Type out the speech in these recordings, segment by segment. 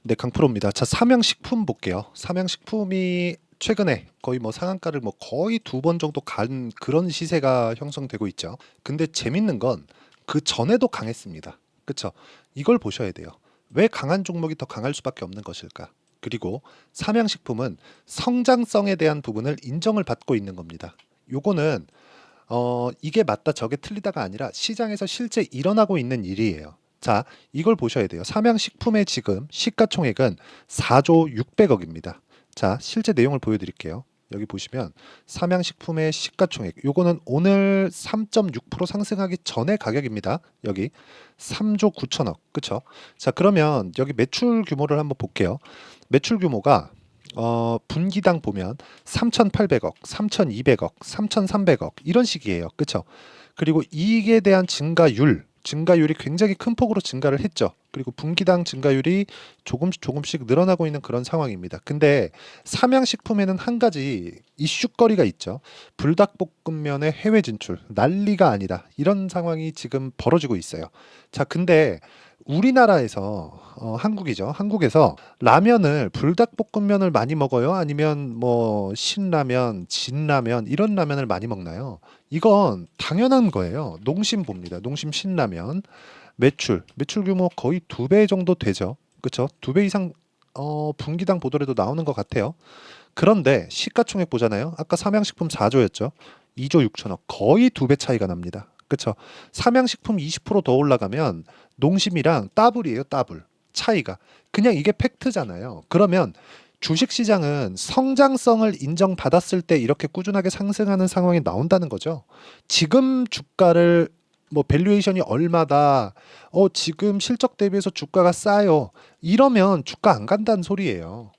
네, 강프로입니다. 자, 삼양식품 볼게요. 삼양식품이 최근에 거의 뭐 상한가를 뭐 거의 2번 정도 간 그런 시세가 형성되고 있죠. 근데 재밌는 건 그 전에도 강했습니다. 그쵸? 이걸 보셔야 돼요. 왜 강한 종목이 더 강할 수밖에 없는 것일까? 그리고 삼양식품은 성장성에 대한 부분을 인정을 받고 있는 겁니다. 요거는 이게 맞다 저게 틀리다가 아니라 시장에서 실제 일어나고 있는 일이에요. 자, 이걸 보셔야 돼요. 삼양식품의 지금 시가총액은 4조 600억입니다. 자, 실제 내용을 보여드릴게요. 여기 보시면 삼양식품의 시가총액, 요거는 오늘 3.6% 상승하기 전의 가격입니다. 여기 3조 9천억, 그쵸? 자, 그러면 여기 매출 규모를 한번 볼게요. 매출 규모가 분기당 보면 3,800억, 3,200억, 3,300억 이런 식이에요. 그쵸? 그리고 이익에 대한 증가율이 굉장히 큰 폭으로 증가를 했죠. 그리고 분기당 증가율이 조금씩 늘어나고 있는 그런 상황입니다. 근데 삼양식품에는 한 가지 이슈거리가 있죠. 불닭볶음면의 해외 진출, 난리가 아니다. 이런 상황이 지금 벌어지고 있어요. 자, 근데 우리나라에서 한국이죠. 한국에서 라면을 불닭볶음면을 많이 먹어요? 아니면 뭐 신라면, 진라면 이런 라면을 많이 먹나요? 이건 당연한 거예요. 농심 봅니다. 농심 신라면 매출 규모 거의 2배 정도 되죠. 그쵸? 2배 이상 분기당 보더라도 나오는 것 같아요. 그런데 시가총액 보잖아요. 아까 삼양식품 4조였죠. 2조 6천억. 거의 2배 차이가 납니다. 그쵸? 삼양식품 20%더 올라가면 농심이랑 더블이에요. 더블. 차이가. 그냥 이게 팩트잖아요. 그러면 주식시장은 성장성을 인정받았을 때 이렇게 꾸준하게 상승하는 상황이 나온다는 거죠. 지금 주가를 뭐 밸류에이션이 얼마다, 지금 실적 대비해서 주가가 싸요. 이러면 주가 안 간다는 소리예요.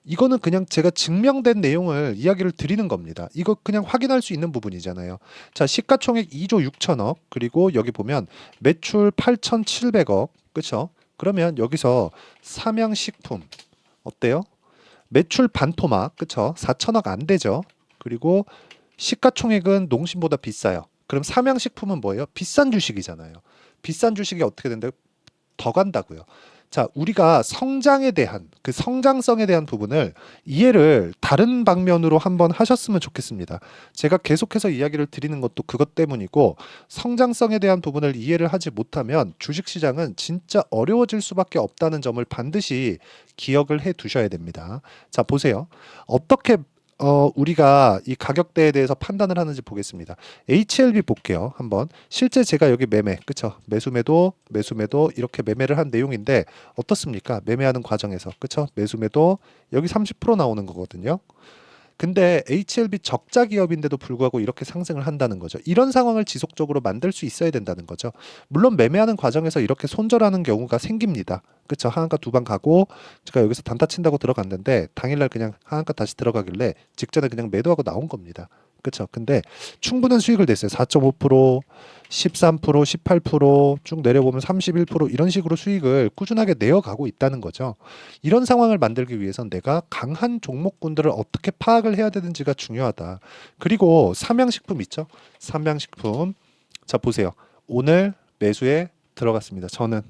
이거는 그냥 제가 증명된 내용을 이야기를 드리는 겁니다. 이거 그냥 확인할 수 있는 부분이잖아요. 자, 시가총액 2조 6천억, 그리고 여기 보면 매출 8,700억, 그쵸? 그러면 여기서 삼양식품 어때요? 매출 반토막, 그쵸? 4천억 안 되죠. 그리고 시가총액은 농심보다 비싸요. 그럼 삼양식품은 뭐예요? 비싼 주식이잖아요. 비싼 주식이 어떻게 된다고? 더 간다고요. 자, 우리가 성장에 대한 그 성장성에 대한 부분을 이해를 다른 방면으로 한번 하셨으면 좋겠습니다. 제가 계속해서 이야기를 드리는 것도 그것 때문이고, 성장성에 대한 부분을 이해를 하지 못하면 주식시장은 진짜 어려워질 수밖에 없다는 점을 반드시 기억을 해 두셔야 됩니다. 자, 보세요. 어떻게 우리가 이 가격대에 대해서 판단을 하는지 보겠습니다. HLB 볼게요. 한번. 실제 제가 여기 그쵸? 매수 매도 이렇게 매매를 한 내용인데 어떻습니까? 매매하는 과정에서, 그쵸? 매수 매도 여기 30% 나오는 거거든요. 근데 HLB 적자 기업인데도 불구하고 이렇게 상승을 한다는 거죠. 이런 상황을 지속적으로 만들 수 있어야 된다는 거죠. 물론 매매하는 과정에서 이렇게 손절하는 경우가 생깁니다. 그쵸? 하한가 2번 가고 제가 여기서 단타 친다고 들어갔는데 당일날 그냥 하한가 다시 들어가길래 직전에 그냥 매도하고 나온 겁니다. 그쵸? 근데 충분한 수익을 냈어요. 4.5%, 13%, 18%쭉 내려보면 31% 이런 식으로 수익을 꾸준하게 내어가고 있다는 거죠. 이런 상황을 만들기 위해선 내가 강한 종목군들을 어떻게 파악을 해야 되는지가 중요하다. 그리고 삼양식품 있죠? 삼양식품. 자, 보세요. 오늘 매수에 들어갔습니다. 저는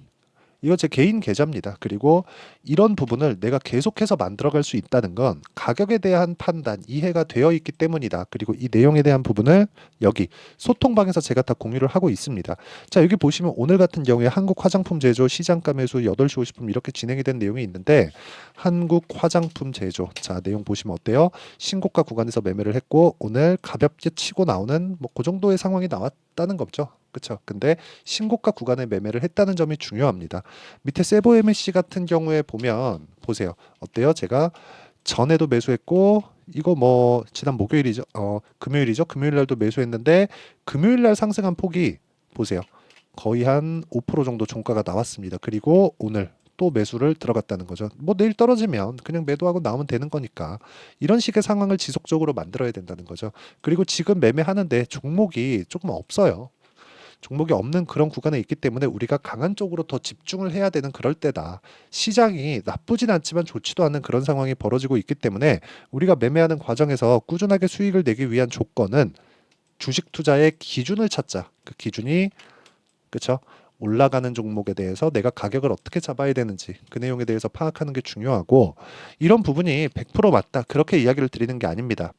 이거 제 개인 계좌입니다. 그리고 이런 부분을 내가 계속해서 만들어갈 수 있다는 건 가격에 대한 판단, 이해가 되어 있기 때문이다. 그리고 이 내용에 대한 부분을 여기 소통방에서 제가 다 공유를 하고 있습니다. 자, 여기 보시면 오늘 같은 경우에 한국 화장품 제조 시장가 매수 8시 50분 이렇게 진행이 된 내용이 있는데, 한국 화장품 제조, 자, 내용 보시면 어때요? 신고가 구간에서 매매를 했고 오늘 가볍게 치고 나오는 뭐 그 정도의 상황이 나왔다는 거죠. 그렇죠. 근데 신고가 구간에 매매를 했다는 점이 중요합니다. 밑에 세보 MSC 같은 경우에 보면 보세요. 어때요? 제가 전에도 매수했고 이거 뭐 지난 목요일이죠. 금요일이죠. 금요일 날도 매수했는데 금요일 날 상승한 폭이 보세요. 거의 한 5% 정도 종가가 나왔습니다. 그리고 오늘 또 매수를 들어갔다는 거죠. 뭐 내일 떨어지면 그냥 매도하고 나오면 되는 거니까 이런 식의 상황을 지속적으로 만들어야 된다는 거죠. 그리고 지금 매매하는데 종목이 조금 없어요. 종목이 없는 그런 구간에 있기 때문에 우리가 강한 쪽으로 더 집중을 해야 되는 그럴 때다. 시장이 나쁘진 않지만 좋지도 않은 그런 상황이 벌어지고 있기 때문에 우리가 매매하는 과정에서 꾸준하게 수익을 내기 위한 조건은 주식 투자의 기준을 찾자. 그 기준이 그쵸? 올라가는 종목에 대해서 내가 가격을 어떻게 잡아야 되는지 그 내용에 대해서 파악하는 게 중요하고 이런 부분이 100% 맞다. 그렇게 이야기를 드리는 게 아닙니다.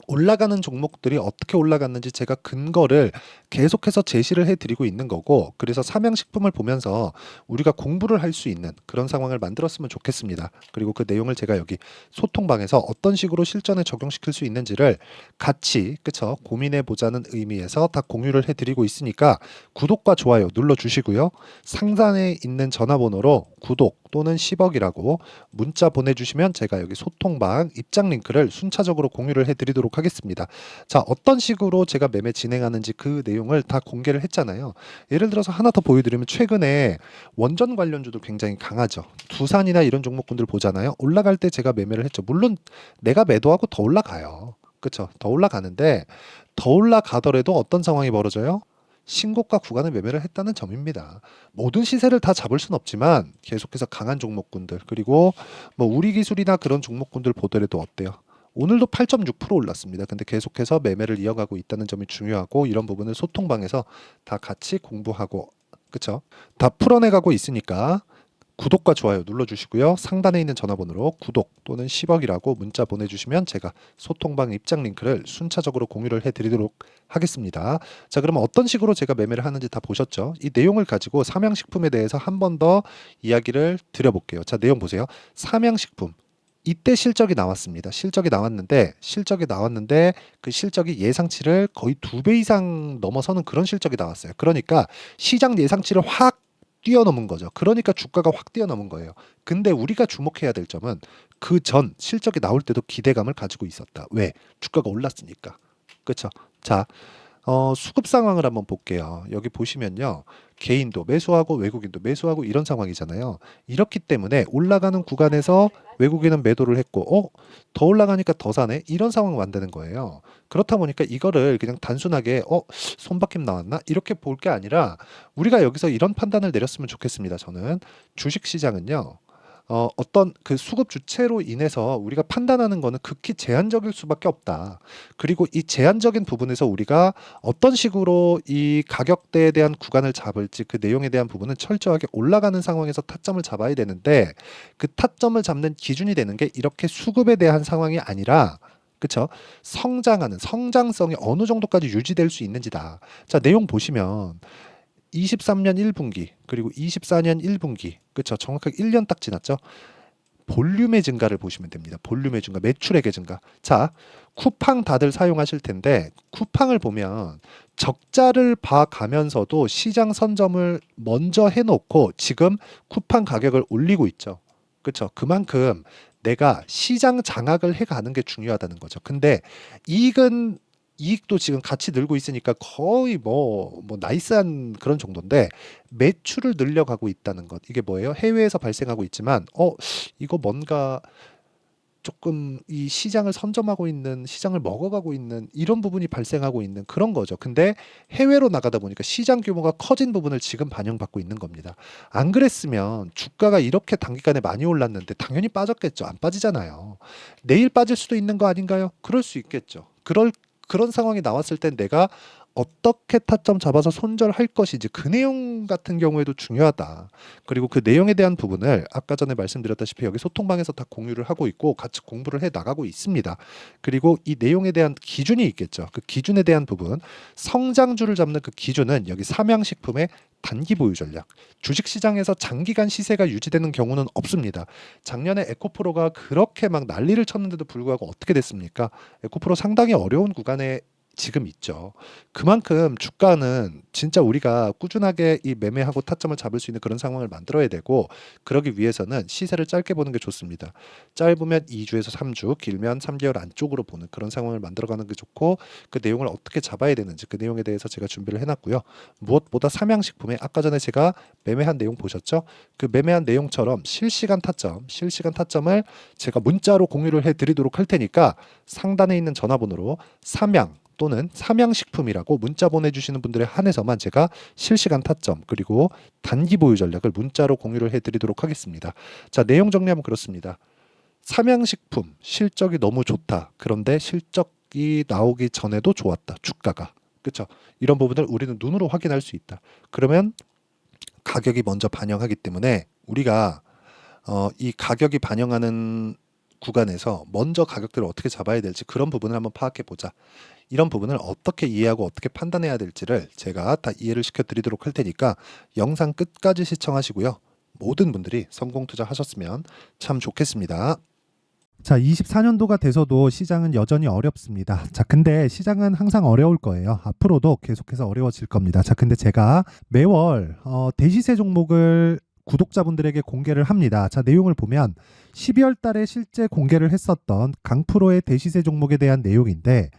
올라가는 종목들이 어떻게 올라갔는지 제가 근거를 계속해서 제시를 해드리고 있는 거고 그래서 삼양식품을 보면서 우리가 공부를 할 수 있는 그런 상황을 만들었으면 좋겠습니다. 그리고 그 내용을 제가 여기 소통방에서 어떤 식으로 실전에 적용시킬 수 있는지를 같이 그쵸 고민해 보자는 의미에서 다 공유를 해드리고 있으니까 구독과 좋아요 눌러주시고요. 상단에 있는 전화번호로 구독 또는 10억이라고 문자 보내주시면 제가 여기 소통방 입장 링크를 순차적으로 공유를 해드리도록 하겠습니다. 자, 어떤 식으로 제가 매매 진행하는지 그 내용을 다 공개를 했잖아요. 예를 들어서 하나 더 보여드리면 최근에 원전 관련주도 굉장히 강하죠. 두산이나 이런 종목군들 보잖아요. 올라갈 때 제가 매매를 했죠. 물론 내가 매도하고 더 올라가요. 그렇죠. 더 올라가는데 더 올라가더라도 어떤 상황이 벌어져요? 신고가 구간을 매매를 했다는 점입니다. 모든 시세를 다 잡을 순 없지만 계속해서 강한 종목군들 그리고 뭐 우리 기술이나 그런 종목군들 보더라도 어때요? 오늘도 8.6% 올랐습니다. 근데 계속해서 매매를 이어가고 있다는 점이 중요하고 이런 부분을 소통방에서 다 같이 공부하고 그쵸? 다 풀어내가고 있으니까 구독과 좋아요 눌러주시고요. 상단에 있는 전화번호로 구독 또는 10억이라고 문자 보내주시면 제가 소통방 입장 링크를 순차적으로 공유를 해드리도록 하겠습니다. 자, 그러면 어떤 식으로 제가 매매를 하는지 다 보셨죠? 이 내용을 가지고 삼양식품에 대해서 한 번 더 이야기를 드려볼게요. 자, 내용 보세요. 삼양식품. 이때 실적이 나왔습니다. 실적이 나왔는데 그 실적이 예상치를 거의 2배 이상 넘어서는 그런 실적이 나왔어요. 그러니까 시장 예상치를 확 뛰어넘은 거죠. 그러니까 주가가 확 뛰어넘은 거예요. 근데 우리가 주목해야 될 점은 그 전 실적이 나올 때도 기대감을 가지고 있었다. 왜? 주가가 올랐으니까. 그렇죠? 자, 수급 상황을 한번 볼게요. 여기 보시면요. 개인도 매수하고 외국인도 매수하고 이런 상황이잖아요. 이렇기 때문에 올라가는 구간에서 외국인은 매도를 했고, 더 올라가니까 더 사네? 이런 상황을 만드는 거예요. 그렇다 보니까 이거를 그냥 단순하게, 손바뀜 나왔나? 이렇게 볼 게 아니라 우리가 여기서 이런 판단을 내렸으면 좋겠습니다. 저는 주식 시장은요. 어떤 그 수급 주체로 인해서 우리가 판단하는 거는 극히 제한적일 수밖에 없다. 그리고 이 제한적인 부분에서 우리가 어떤 식으로 이 가격대에 대한 구간을 잡을지 그 내용에 대한 부분은 철저하게 올라가는 상황에서 타점을 잡아야 되는데 그 타점을 잡는 기준이 되는 게 이렇게 수급에 대한 상황이 아니라 그쵸? 성장하는 성장성이 어느 정도까지 유지될 수 있는지다. 자, 내용 보시면 23년 1분기 그리고 24년 1분기 그쵸 정확하게 1년 딱 지났죠. 볼륨의 증가를 보시면 됩니다. 볼륨의 증가, 매출액의 증가. 자, 쿠팡 다들 사용하실 텐데 쿠팡을 보면 적자를 봐가면서도 시장 선점을 먼저 해놓고 지금 쿠팡 가격을 올리고 있죠. 그렇죠. 그만큼 내가 시장 장악을 해가는 게 중요하다는 거죠. 근데 이익도 지금 같이 늘고 있으니까 거의 뭐 나이스한 그런 정도인데 매출을 늘려가고 있다는 것. 이게 뭐예요? 해외에서 발생하고 있지만 이거 뭔가 조금 이 시장을 선점하고 있는 시장을 먹어가고 있는 이런 부분이 발생하고 있는 그런 거죠. 근데 해외로 나가다 보니까 시장 규모가 커진 부분을 지금 반영받고 있는 겁니다. 안 그랬으면 주가가 이렇게 단기간에 많이 올랐는데 당연히 빠졌겠죠. 안 빠지잖아요. 내일 빠질 수도 있는 거 아닌가요? 그럴 수 있겠죠. 그런 상황이 나왔을 땐 내가 어떻게 타점 잡아서 손절할 것인지 그 내용 같은 경우에도 중요하다. 그리고 그 내용에 대한 부분을 아까 전에 말씀드렸다시피 여기 소통방에서 다 공유를 하고 있고 같이 공부를 해 나가고 있습니다. 그리고 이 내용에 대한 기준이 있겠죠. 그 기준에 대한 부분, 성장주를 잡는 그 기준은 여기 삼양식품의 단기 보유 전략. 주식 시장에서 장기간 시세가 유지되는 경우는 없습니다. 작년에 에코프로가 그렇게 막 난리를 쳤는데도 불구하고 어떻게 됐습니까? 에코프로 상당히 어려운 구간에 지금 있죠. 그만큼 주가는 진짜 우리가 꾸준하게 이 매매하고 타점을 잡을 수 있는 그런 상황을 만들어야 되고 그러기 위해서는 시세를 짧게 보는 게 좋습니다. 짧으면 2주에서 3주, 길면 3개월 안쪽으로 보는 그런 상황을 만들어가는 게 좋고 그 내용을 어떻게 잡아야 되는지 그 내용에 대해서 제가 준비를 해놨고요. 무엇보다 삼양식품에 아까 전에 제가 매매한 내용 보셨죠? 그 매매한 내용처럼 실시간 타점을 제가 문자로 공유를 해드리도록 할 테니까 상단에 있는 전화번호로 삼양 또는 삼양식품이라고 문자 보내주시는 분들에 한해서만 제가 실시간 타점 그리고 단기 보유 전략을 문자로 공유를 해드리도록 하겠습니다. 자, 내용 정리하면 그렇습니다. 삼양식품 실적이 너무 좋다. 그런데 실적이 나오기 전에도 좋았다. 주가가. 그렇죠? 이런 부분을 우리는 눈으로 확인할 수 있다. 그러면 가격이 먼저 반영하기 때문에 우리가 이 가격이 반영하는 구간에서 먼저 가격대를 어떻게 잡아야 될지 그런 부분을 한번 파악해 보자. 이런 부분을 어떻게 이해하고 어떻게 판단해야 될지를 제가 다 이해를 시켜드리도록 할 테니까 영상 끝까지 시청하시고요. 모든 분들이 성공 투자하셨으면 참 좋겠습니다. 자, 24년도가 돼서도 시장은 여전히 어렵습니다. 자, 근데 시장은 항상 어려울 거예요. 앞으로도 계속해서 어려워질 겁니다. 자, 근데 제가 매월 대시세 종목을 구독자분들에게 공개를 합니다. 자, 내용을 보면 12월 달에 실제 공개를 했었던 강프로의 대시세 종목에 대한 내용인데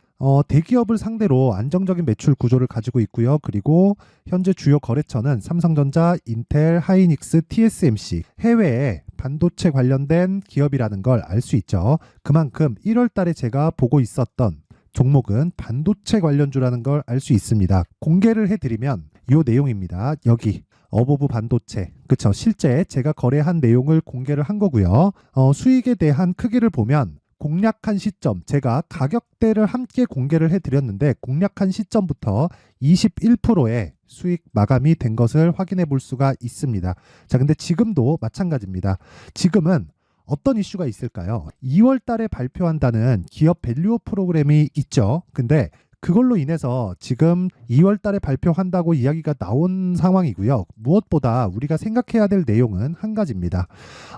대기업을 상대로 안정적인 매출 구조를 가지고 있고요. 그리고 현재 주요 거래처는 삼성전자, 인텔, 하이닉스, TSMC, 해외에 반도체 관련된 기업이라는 걸 알 수 있죠. 그만큼 1월 달에 제가 보고 있었던 종목은 반도체 관련주라는 걸 알 수 있습니다. 공개를 해드리면 이 내용입니다. 여기 어보브 반도체, 그쵸? 실제 제가 거래한 내용을 공개를 한 거고요. 수익에 대한 크기를 보면 공략한 시점, 제가 가격대를 함께 공개를 해드렸는데 공략한 시점부터 21%의 수익 마감이 된 것을 확인해 볼 수가 있습니다. 자, 근데 지금도 마찬가지입니다. 지금은 어떤 이슈가 있을까요? 2월 달에 발표한다는 기업 밸류업 프로그램이 있죠. 근데 그걸로 인해서 지금 2월 달에 발표한다고 이야기가 나온 상황이고요. 무엇보다 우리가 생각해야 될 내용은 한 가지입니다.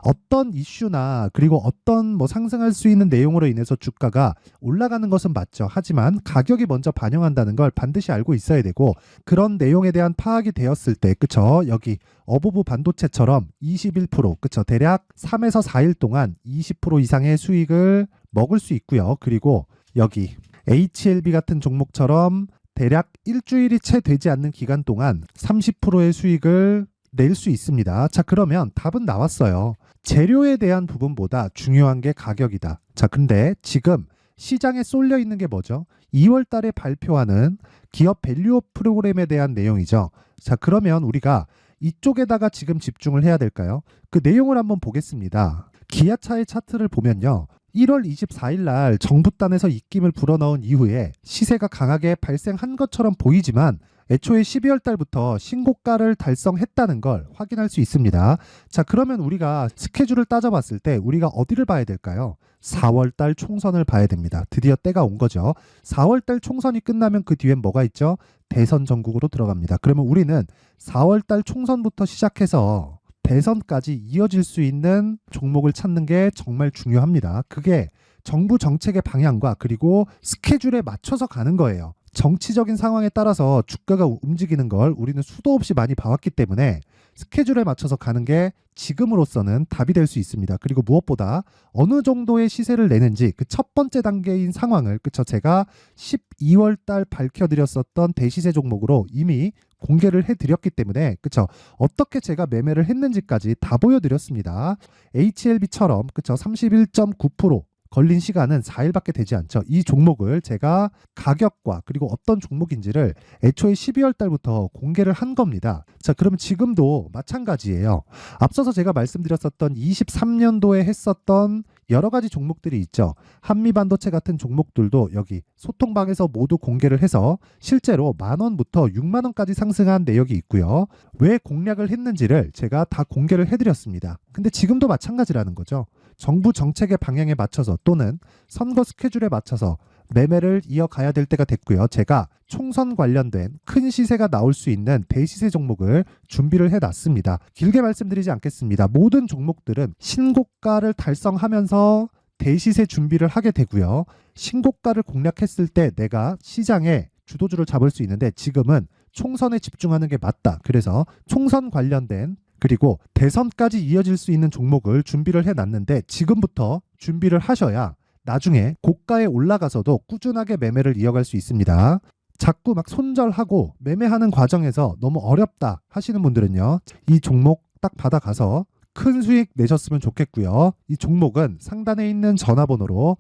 어떤 이슈나 그리고 어떤 상승할 수 있는 내용으로 인해서 주가가 올라가는 것은 맞죠. 하지만 가격이 먼저 반영한다는 걸 반드시 알고 있어야 되고 그런 내용에 대한 파악이 되었을 때 그쵸? 여기 어보브 반도체처럼 21% 그쵸? 대략 3에서 4일 동안 20% 이상의 수익을 먹을 수 있고요. 그리고 여기 HLB 같은 종목처럼 대략 일주일이 채 되지 않는 기간 동안 30%의 수익을 낼 수 있습니다. 자, 그러면 답은 나왔어요. 재료에 대한 부분보다 중요한 게 가격이다. 자, 근데 지금 시장에 쏠려 있는 게 뭐죠? 2월 달에 발표하는 기업 밸류업 프로그램에 대한 내용이죠. 자, 그러면 우리가 이쪽에다가 지금 집중을 해야 될까요? 그 내용을 한번 보겠습니다. 기아차의 차트를 보면요. 1월 24일 날 정부단에서 입김을 불어넣은 이후에 시세가 강하게 발생한 것처럼 보이지만 애초에 12월 달부터 신고가를 달성했다는 걸 확인할 수 있습니다. 자, 그러면 우리가 스케줄을 따져봤을 때 우리가 어디를 봐야 될까요? 4월 달 총선을 봐야 됩니다. 드디어 때가 온 거죠. 4월 달 총선이 끝나면 그 뒤엔 뭐가 있죠? 대선 전국으로 들어갑니다. 그러면 우리는 4월 달 총선부터 시작해서 대선까지 이어질 수 있는 종목을 찾는 게 정말 중요합니다. 그게 정부 정책의 방향과 그리고 스케줄에 맞춰서 가는 거예요. 정치적인 상황에 따라서 주가가 움직이는 걸 우리는 수도 없이 많이 봐왔기 때문에 스케줄에 맞춰서 가는 게 지금으로서는 답이 될 수 있습니다. 그리고 무엇보다 어느 정도의 시세를 내는지 그 첫 번째 단계인 상황을 그쵸? 제가 12월 달 밝혀드렸었던 대시세 종목으로 이미 공개를 해드렸기 때문에 그쵸? 어떻게 제가 매매를 했는지까지 다 보여드렸습니다. HLB처럼 그쵸? 31.9% 걸린 시간은 4일밖에 되지 않죠. 이 종목을 제가 가격과 그리고 어떤 종목인지를 애초에 12월 달부터 공개를 한 겁니다. 자, 그러면 지금도 마찬가지예요. 앞서서 제가 말씀드렸었던 23년도에 했었던 여러 가지 종목들이 있죠. 한미반도체 같은 종목들도 여기 소통방에서 모두 공개를 해서 실제로 10,000원부터 60,000원까지 상승한 내역이 있고요. 왜 공략을 했는지를 제가 다 공개를 해드렸습니다. 근데 지금도 마찬가지라는 거죠. 정부 정책의 방향에 맞춰서 또는 선거 스케줄에 맞춰서 매매를 이어가야 될 때가 됐고요. 제가 총선 관련된 큰 시세가 나올 수 있는 대시세 종목을 준비를 해놨습니다. 길게 말씀드리지 않겠습니다. 모든 종목들은 신고가를 달성하면서 대시세 준비를 하게 되고요. 신고가를 공략했을 때 내가 시장에 주도주를 잡을 수 있는데 지금은 총선에 집중하는 게 맞다. 그래서 총선 관련된 그리고 대선까지 이어질 수 있는 종목을 준비를 해놨는데 지금부터 준비를 하셔야 나중에 고가에 올라가서도 꾸준하게 매매를 이어갈 수 있습니다. 자꾸 막 손절하고 매매하는 과정에서 너무 어렵다 하시는 분들은요. 이 종목 딱 받아가서 큰 수익 내셨으면 좋겠고요. 이 종목은 상단에 있는 전화번호로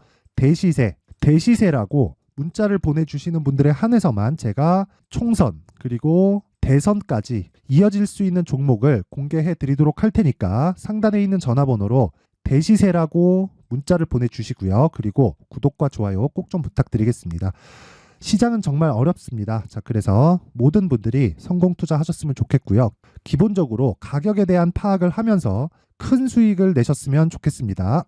대시세라고 문자를 보내주시는 분들에 한해서만 제가 총선 그리고 대선까지 이어질 수 있는 종목을 공개해 드리도록 할 테니까 상단에 있는 전화번호로 대시세라고 문자를 보내주시고요. 그리고 구독과 좋아요 꼭 좀 부탁드리겠습니다. 시장은 정말 어렵습니다. 자, 그래서 모든 분들이 성공 투자하셨으면 좋겠고요. 기본적으로 가격에 대한 파악을 하면서 큰 수익을 내셨으면 좋겠습니다.